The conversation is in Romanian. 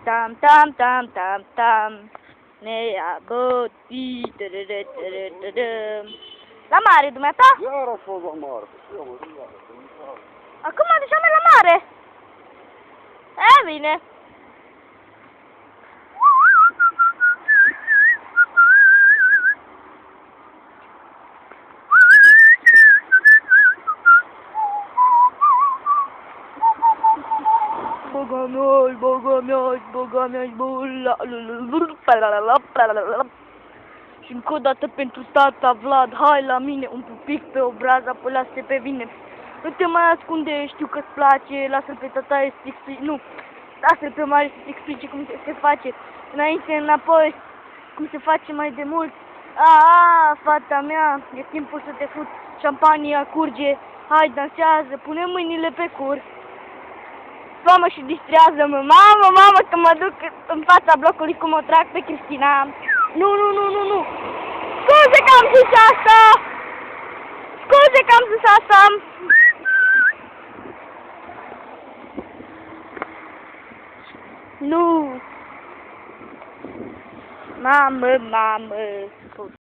tam tam tam tam tam. Nea boti. La mare, dumneata? Iar a fost la mare. Acum deja merg la mare. E, bine. Băga-mi-aș, și încă o dată pentru tata Vlad, hai la mine, un pupic pe obraz, apoi lasă-te pe vine. Nu te mai ascunde, știu că-ți place, lasă-l pe tata să-ți explice, nu, lasă-l pe mare să-ți explice cum se face, înainte, înapoi, cum se face mai de mult. Fata mea, e timpul să te fut, șampania curge, hai dansează, pune mâinile pe cur. Mamă, și distrează-mă, mamă, că mă duc în fața blocului cum o trag pe Cristina. Nu. Scuze că am zis asta! Nu! Mamă!